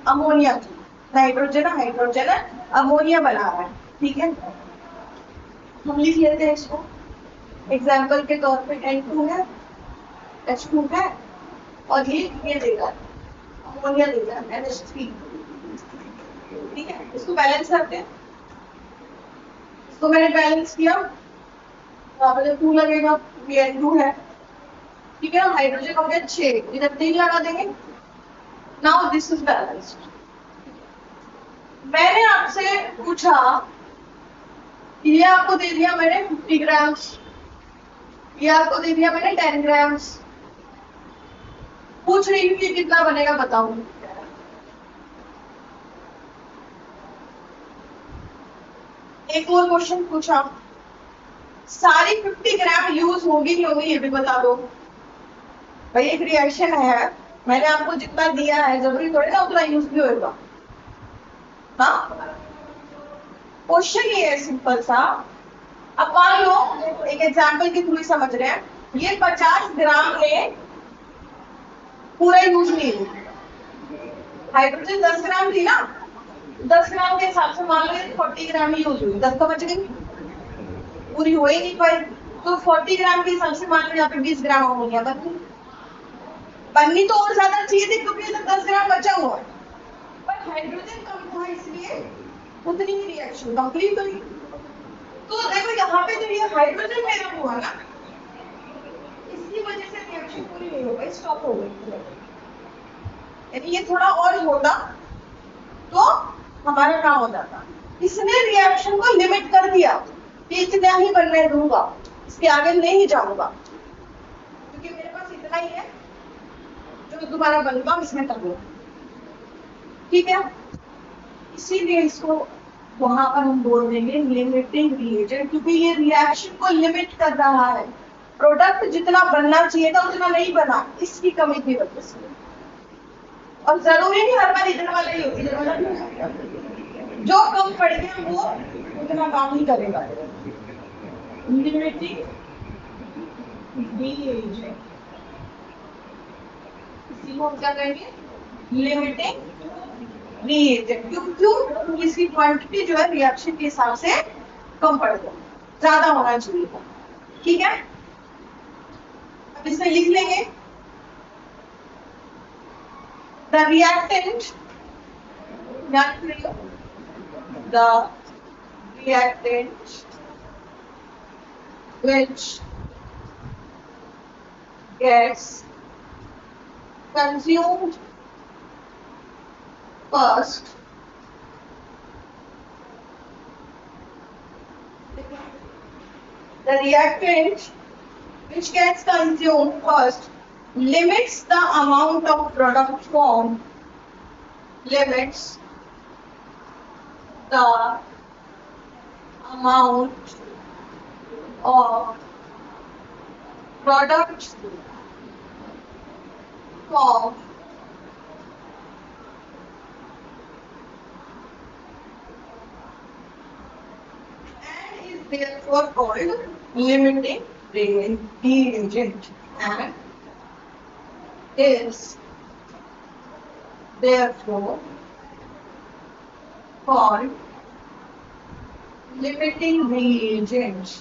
अमोनिया की, नाइट्रोजन हाइड्रोजन अमोनिया बना रहा है, ठीक है? हम लिख लेते हैं इसको एग्जाम्पल के तौर पे N2 है, H2 है और ये देगा अमोनिया देगा NH3, ठीक है? इसको बैलेंस करते हैं। इसको मैंने बैलेंस किया, यहाँ पे 2 लगेगा, ये N2 है, ठीक है? हाइड्रोजन हो गया 6, इधर 3 लगा देंगे। Now this is balanced. मैंने आपसे पूछा, ये आपको दे दिया मैंने 50 ग्राम्स, ये आपको दे दिया मैंने 10 ग्राम्स। पूछ रही हूँ कि कितना बनेगा बताओ। एक और क्वेश्चन पूछा, सारी 50 ग्राम यूज होगी नहीं होगी ये भी बता दो। भाई एक रिएक्शन है, मैंने आपको जितना दिया है जरूरी थोड़ी ना उतना यूज भी होगा। हाँ, क्वेश्चन ये है सिंपल सा। अब मान लो एक एग्जाम्पल के थ्रू समझ रहे हैं, ये 50 ग्राम में पूरा यूज नहीं हुआ। हाइड्रोजन 10 ग्राम थी ना, 10 ग्राम के हिसाब से मान लो 40 ग्राम ही यूज हुई, 10 तो बच गई, पूरी हो ही नहीं पाई। तो 40 ग्राम के हिसाब से मान लो यहाँ पे 20 ग्राम अमोनिया बननी तो और ज्यादा चाहिए थी क्योंकि 10 ग्राम बचा हुआ है, पर हाइड्रोजन कम था इसलिए उतनी ही रिएक्शन कंप्लीट हुई। तो देखो यहाँ पे जो ये हाइड्रोजन मेरा हुआ ना, इसकी वजह से रिएक्शन पूरी नहीं हो गई, स्टॉप हो गई। यदि ये थोड़ा और होता तो हमारा काम हो जाता। इसने रिएक्शन को लिमिट कर दिया कि इतना ही बनने दूंगा, इसके आगे नहीं जाऊंगा क्योंकि मेरे पास इतना ही है जो दोबारा बनूंगा इसमें कर लूंगा, ठीक है? इसीलिए इसको वहां पर हम बोल देंगे लिमिटिंग रिएजेंट, क्योंकि ये रिएक्शन को लिमिट कर रहा है। प्रोडक्ट जितना बनना चाहिए था उतना नहीं बना, इसकी कमी की वजह से। और जरूरी नहीं हर बार इधर वाला ही हो, इधर वाला नहीं, जो कम पड़ गया वो उतना काम ही करेगा। लिमिटिंग रिएजेंट, इसी को हम क्या कहेंगे? Limiting reagent. क्यों? इसकी क्वांटिटी जो है रिएक्शन के हिसाब से कम पड़ गई, ज्यादा होना चाहिए, ठीक है? अब इसमें लिख लेंगे the reactant, the reactant which gets consumed first the reactant which gets consumed first limits the amount of product formed, limits the amount of product formed and is therefore called limiting reagent and is therefore called limiting reagent.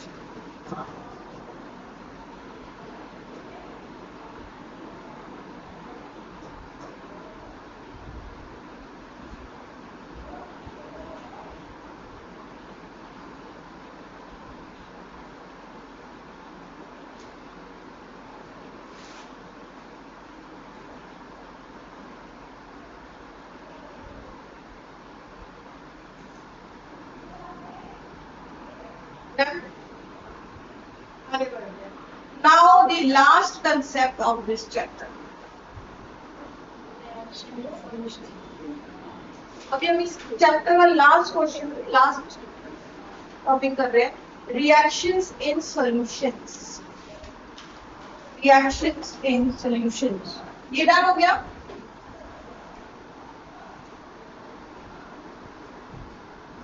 Now the last concept of this chapter. अभी हम इस chapter का last topic कर रहे हैं, reactions in solutions. Reactions in solutions ये done हो गया।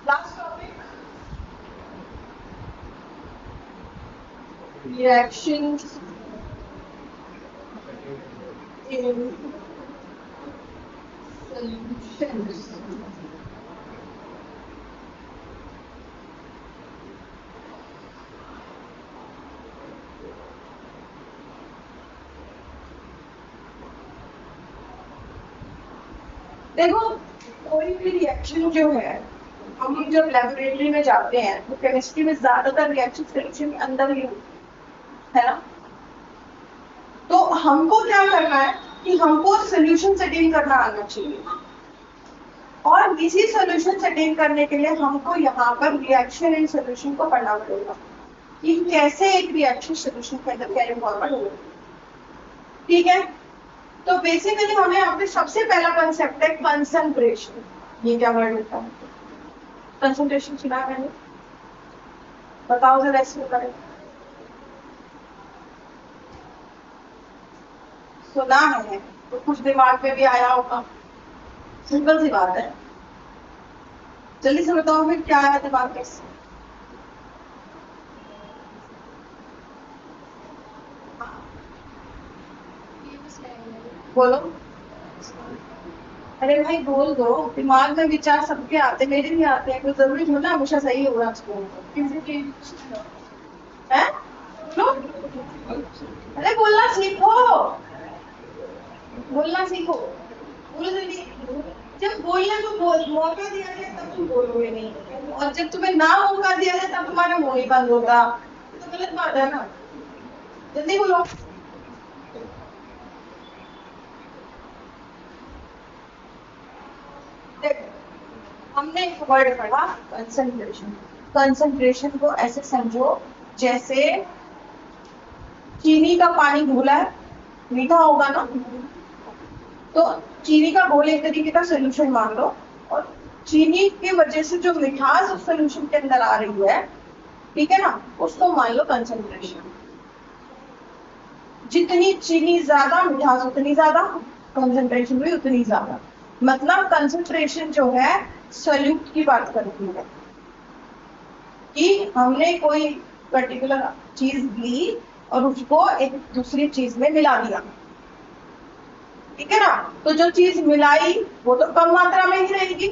Last topic reactions in solutions. देखो कोई भी रिएक्शन जो है, हम जब लेबोरेटरी में जाते हैं तो केमिस्ट्री में ज्यादातर रिएक्शन सॉल्यूशन के अंदर ही है ना। तो हमको क्या करना है कि हमको सॉल्यूशन सेटिंग करना आना चाहिए, और इसी सॉल्यूशन सेटिंग करने के लिए हमको यहाँ पर रिएक्शन इन सॉल्यूशन को पढ़ना पड़ेगा कि कैसे एक रिएक्शन सॉल्यूशन के अंदर कैरी फॉरवर्ड होगा। ठीक है, तो बेसिकली हमें यहाँ पे सबसे पहला कंसेप्ट है कंसंट्रेशन। ये क्या वर्ड होता है? कंसंट्रेशन सुना है मैंने, बताओ जरा इसमें करें। सुना है तो कुछ दिमाग में भी आया होगा, सिंपल सी बात है। जल्दी से बताओ फिर क्या आया दिमाग में? बोलो। अरे भाई बोल दो, दिमाग में विचार सबके आते, मेरे भी आते हैं, कोई जरूरी थोड़ा हमेशा सही होगा उसको है? अरे बोलना सीखो, बोलना सीखो। जब बोलने को मौका दिया जाए तब तुम बोलोगे नहीं, और जब तुम्हें ना मौका दिया जाए तब तुम्हारा मुंह ही बंद होता, तो गलत बात है ना। जल्दी बोलो। हमने एक वर्ड पढ़ा कंसंट्रेशन। कंसंट्रेशन को ऐसे समझो जैसे चीनी का पानी घोला है, मीठा होगा ना, तो चीनी का घोल एक तरीके का सोल्यूशन मान लो, और चीनी की वजह से जो मिठास उस सोल्यूशन के अंदर आ रही है, ठीक है ना, उसको मान लो कंसंट्रेशन। जितनी चीनी ज्यादा, मिठास उतनी ज्यादा, कंसंट्रेशन भी उतनी ज्यादा। मतलब कंसंट्रेशन जो है सॉल्यूट की बात करती है कि हमने कोई पर्टिकुलर चीज ली और उसको एक दूसरी चीज में मिला दिया, ठीक है ना। तो जो चीज मिलाई वो तो कम मात्रा में ही रहेगी।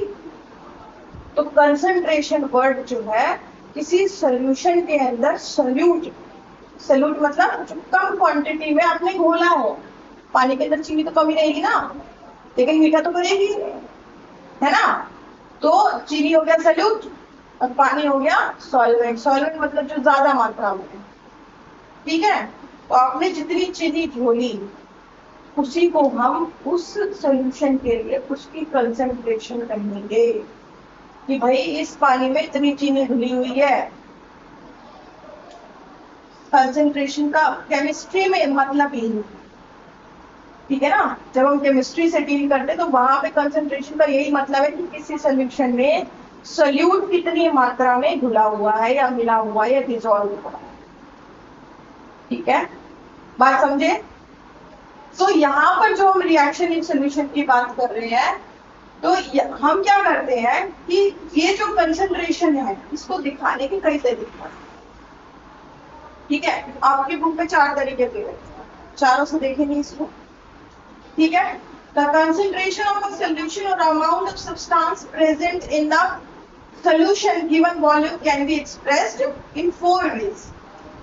तो कंसंट्रेशन वर्ड जो है किसी सॉल्यूशन के अंदर सॉल्यूट, सॉल्यूट मतलब जो कम क्वांटिटी में आपने घोला है। पानी के अंदर चीनी तो कम ही रहेगी ना, लेकिन मीठा तो करेगी, है ना। तो चीनी हो गया सॉल्यूट और पानी हो गया सॉल्वेंट। सॉल्वेंट मतलब जो ज्यादा मात्रा में, ठीक है। तो आपने जितनी चीनी घोली उसी को हम उस सॉल्यूशन के लिए उसकी कंसंट्रेशन कहेंगे कि भाई इस पानी में इतनी चीनी घुली हुई है। कंसंट्रेशन का केमिस्ट्री में मतलब ही, ठीक है ना। जब हम केमिस्ट्री से डील करते हैं तो वहां पे कंसंट्रेशन का यही मतलब है कि किसी सॉल्यूशन में सोल्यूट कितनी मात्रा में घुला हुआ है या मिला हुआ है या डिजॉल्व हुआ है। ठीक है, बात समझे। तो यहाँ पर जो हम रिएक्शन इन सोल्यूशन की बात कर रहे हैं, तो हम क्या करते हैं कि ये जो कंसंट्रेशन है इसको दिखाने के कई तरीके हैं। ठीक है, आपके बुक में 4 तरीके दे रहे हैं, चारों से देखेंगे इसको। ठीक है, the concentration of a solution और amount of substance present in the solution given volume can be expressed in 4 ways.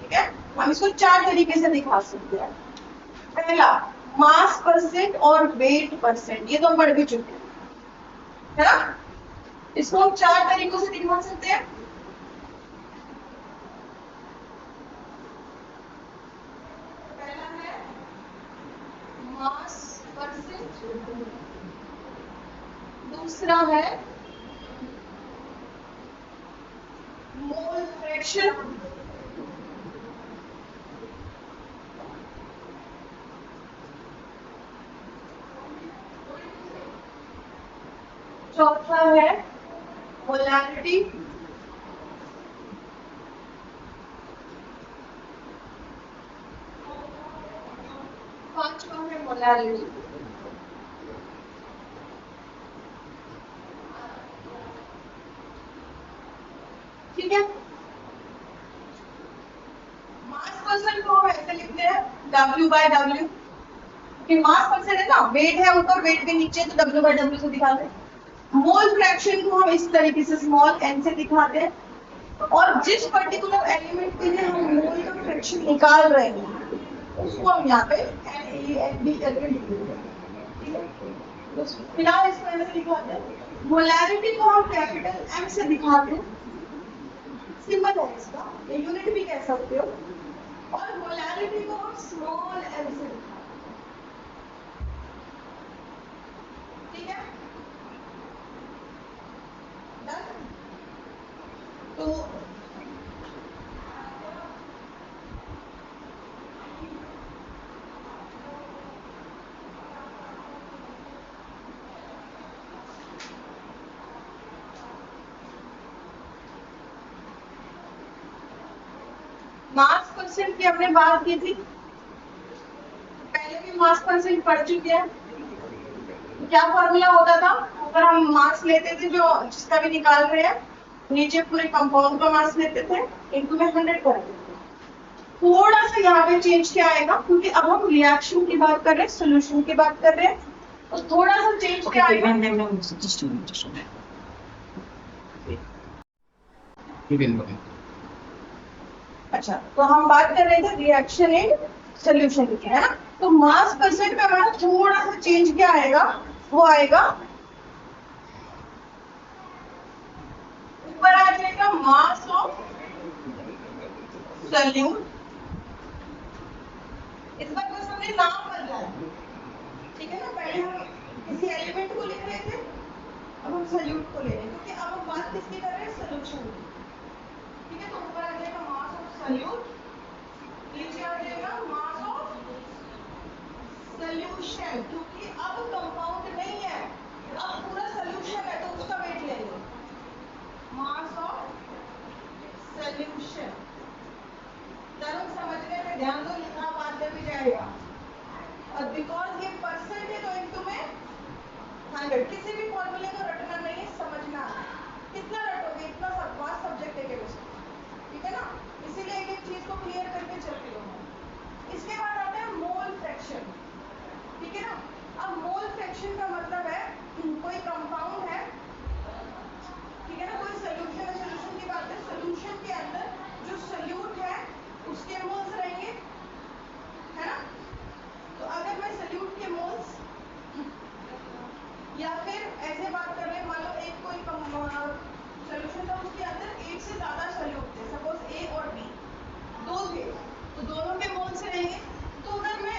ठीक है, हम इसको 4 तरीके से दिखा सकते हैं। पहला मास परसेंट और वेट परसेंट, ये तो हम पढ़ भी चुके हैं, है ना। इसको हम 4 तरीकों से दिखा सकते हैं। पहला है मास परसेंट, दूसरा है मोल फ्रैक्शन, चौथा है मोलैरिटी, पांचवा है मोलैरिटी। ठीक है, मास परसेंट को हम ऐसे लिखते हैं W/W, कि मास परसेंट है ना, वेट है ऊपर वेट के नीचे, तो W/W से दिखाते हैं। मोल फ्रैक्शन को हम इस तरीके से स्मॉल n से दिखाते हैं, और जिस पर्टिकुलर एलिमेंट के लिए हम मोल का फ्रैक्शन निकाल रहे हैं उसको हम यहाँ पे NaNB करके लिख देते हैं। तो फिलहाल इसको ऐसे दिखाते हैं। मोलैरिटी को हम कैपिटल M से दिखाते हैं, सिंबल है इसका, ये यूनिट भी कह सकते हो, और मोलैरिटी को हम स्मॉल m से दिखाते हैं। ठीक है, तो मास परसेंट की हमने बात की थी, पहले भी मास परसेंट पढ़ चुके हैं। क्या फॉर्मूला होता था, अगर हम मास लेते थे जो जिसका भी निकाल रहे हैं, नीचे पूरे कंपाउंड का मास लेते थे, इनटू में 100 कर देते थे। थोड़ा सा यहाँ पे चेंज क्या आएगा, क्योंकि अब हम रिएक्शन की बात कर रहे हैं, सोल्यूशन की बात कर रहे हैं, तो थोड़ा सा चेंज क्या आएगा। अच्छा, तो हम बात कर रहे थे रिएक्शन इन सोल्यूशन की, है ना। तो मास परसेंट पे हमारा थोड़ा सा चेंज क्या आएगा, वो आएगा ऊपर आ जाएगा मास ऑफ सोल्यूट। इस बार बस हमने नाम बदला है, ठीक है ना। पहले हम किसी एलिमेंट को लिख रहे थे, अब हम सोल्यूट को ले रहे हैं, क्योंकि अब हम बात किसकी कर रहे हैं, सोल्यूशन की। ठीक है, तो ऊपर आ जाएगा मास ऑफ सोल्यूट, नीचे आ जाएगा मास ऑफ सोल्यूशन, क्योंकि अब कंपाउंड नहीं है, अब पूरा सोल्यूशन है, तो उसका वेट लेंगे, मास ऑफ सोल्यूशन। तरंग समझने में ध्यान दो, लिखा बाद में भी जाएगा, और बिकॉज ये परसेंट है तो इनटू में 100। किसी भी फॉर्मूले को रटना नहीं है, समझना है। कितना रटोगे, इतना सब वास्ट सब्जेक्ट है केमिस्ट्री, ठीक है ना, इसीलिए एक एक चीज को क्लियर करके चलते हो। इसके बाद आता है मोल फ्रैक्शन, ठीक है ना। अब मोल फ्रैक्शन का मतलब है कोई कंपाउंड है, ठीक है ना, कोई सोल्यूशन है, सोल्यूशन की बात है, सोल्यूशन के अंदर जो सोल्यूट है उसके मोल्स रहेंगे, है ना। तो अगर मैं सोल्यूट के मोल्स, या फिर ऐसे बात कर रहे हैं, मान लो एक कोई सोल्यूशन था, उसके अंदर एक से ज्यादा सोल्यूट थे, सपोज ए और बी दो थे, तो दोनों के मोल्स रहेंगे। तो अगर मैं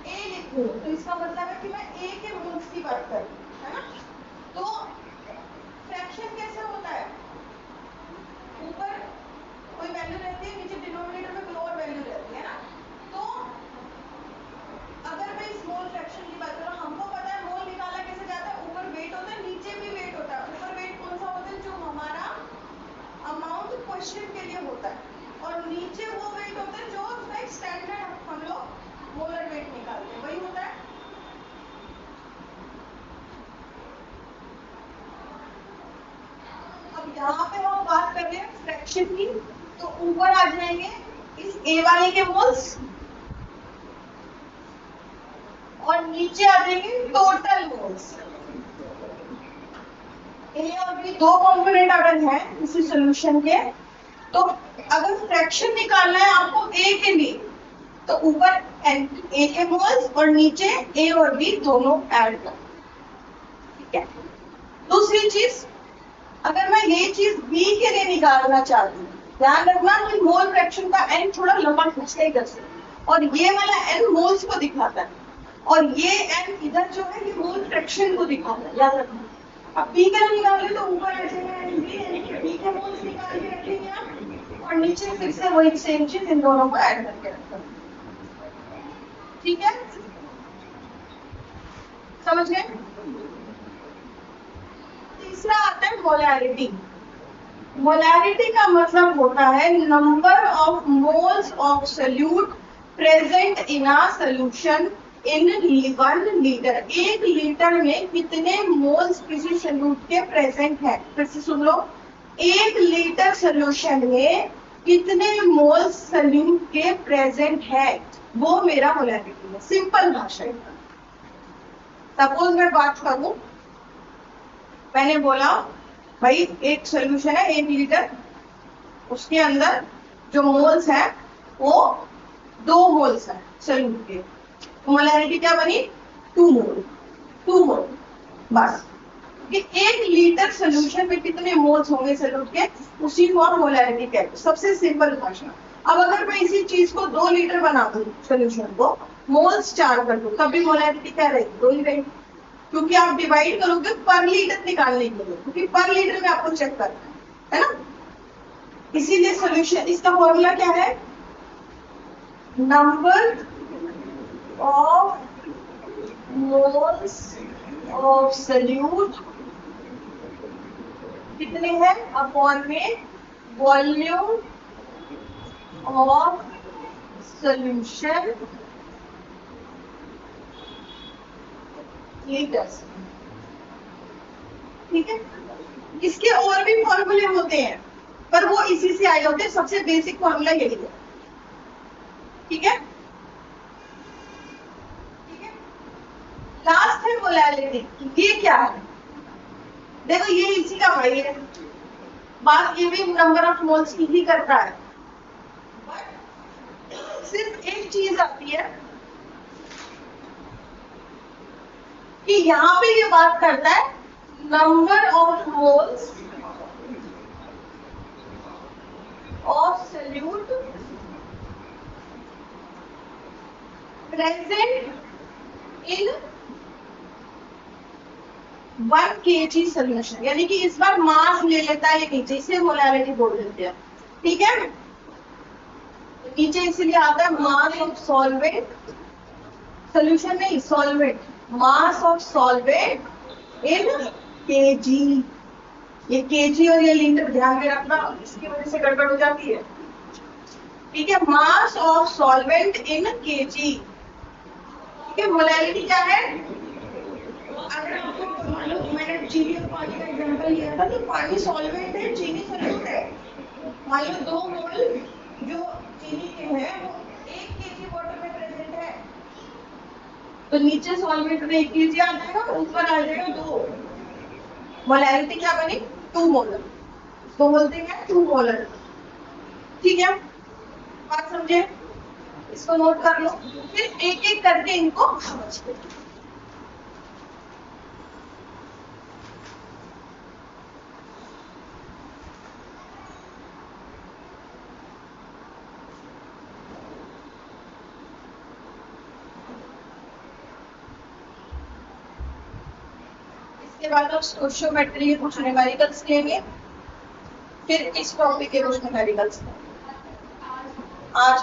Na लिखूं तो इसका मतलब है कि मैं ए के मोल्स की बात कर रही हूं, है ना। तो फ्रैक्शन कैसे होता है, ऊपर कोई वैल्यू रहती है, नीचे डिनोमिनेटर में कोई और वैल्यू रहती है ना। तो अगर मैं इस मोल फ्रैक्शन की बात करूं, हमको पता है मोल निकाला कैसे जाता है, ऊपर वेट होता है, नीचे भी वेट होता है। ऊपर वेट कौन सा होता है, जो फ्रैक्शन की तो ऊपर आ जाएंगे इस ए वाले के मोल्स और नीचे आ जाएंगे टोटल मोल्स। ए और बी दो कंपोनेंट अगर हैं किसी सॉल्यूशन के, तो अगर फ्रैक्शन निकालना है आपको ए के लिए, तो ऊपर ए के मोल्स और नीचे ए और बी दोनों ऐड कर। ठीक है। दूसरी चीज, अगर मैं ये चीज बी के लिए निकालना चाहती हूँ, ध्यान रखना कि मोल फ्रैक्शन का एन थोड़ा लंबा खींचते इधर से, और ये वाला एन मोल्स को दिखाता है और ये एन इधर जो है ये मोल फ्रैक्शन को दिखाता है, याद रखना। अब बी के लिए निकाले तो ऊपर आ जाएगा एन बी, यानी कि बी के मोल्स निकाल के रखेंगे आप और नीचे फिर से वही सेम चीज इन दोनों को ऐड करके रखेंगे। ठीक है, समझ गए? तीसरा आता है मोलैरिटी। मोलैरिटी का मतलब होता है number of moles of solute present in a solution in 1 litre. 1 litre में कितने मोल्स किसी सोल्यूट के प्रेजेंट है। फिर से सुन लो, 1 लीटर सोल्यूशन में कितने मोल्स सोल्यूट के प्रेजेंट है, वो मेरा मोलैरिटी है। सिंपल भाषा है। सपोज मैं बात करूं, मैंने बोला भाई एक सोल्यूशन है 1 लीटर, उसके अंदर जो मोल्स है वो 2 मोल्स है सोल्यूट के, मोलैरिटी क्या बनी 2 मोल। 2 मोल बस, कि 1 लीटर सोल्यूशन में कितने मोल्स होंगे सोल्यूट के, उसी को आप मोलैरिटी कहते हैं। सबसे सिंपल भाषा। अब अगर मैं इसी चीज को 2 लीटर बना दूं, सोल्यूशन को मोल्स 4 कर दूं, तब भी मोलैरिटी क्या रहेगी, 2 ही रहेगी, क्योंकि आप डिवाइड करोगे पर लीटर निकालने के लिए, क्योंकि पर लीटर में आपको चेक करना है ना। इसीलिए सॉल्यूशन, इसका फॉर्मूला क्या है, number of moles of solute कितने हैं अपॉन में वॉल्यूम ऑफ सॉल्यूशन लीटर्स। ठीक है, इसके और भी फॉर्मूले होते हैं पर वो इसी से आए होते हैं, सबसे बेसिक फॉर्मूला यही है। ठीक है, ठीक है। लास्ट है मोलैरिटी। ये क्या है, देखो ये इसी का भाई है, बात ये भी नंबर ऑफ मोल्स की ही करता है, बट सिर्फ एक चीज आती है कि यहाँ पे ये बात करता है number of moles of solute present in 1 kg solution, यानी कि इस बार मास ले लेता है नीचे, इसे मोलैरिटी बोल देते हैं। ठीक है, नीचे इसलिए आता है मास ऑफ सॉल्वेंट, सोल्यूशन नहीं solvent, mass of solvent in KG. ये केजी और ये लीटर ध्यान में रखना, इसकी वजह से गड़बड़ हो जाती है। ठीक है, mass of solvent in KG. ठीक है, मोलैरिटी क्या है, अगर आपको मैंने चीनी और पानी का एग्जांपल लिया था, तो पानी सॉल्वेंट है, चीनी सोल्यूट है। मान लो 2 मोल जो चीनी के हैं वो 1 kg वाटर में प्रेजेंट है, तो नीचे सॉल्वेंट में 1 kg आ जाएगा, ऊपर आ जाएगा 2। मोलैरिटी क्या बनी 2 मोलर, तो बोलते हैं 2 मोलर। ठीक है, बात समझे, इसको नोट कर लो, फिर एक एक करके इनको समझते हैं। इसके बाद आप स्टोइचियोमेट्री के कुछ न्यूमेरिकल्स लेंगे, फिर इस टॉपिक के कुछ न्यूमेरिकल्स आज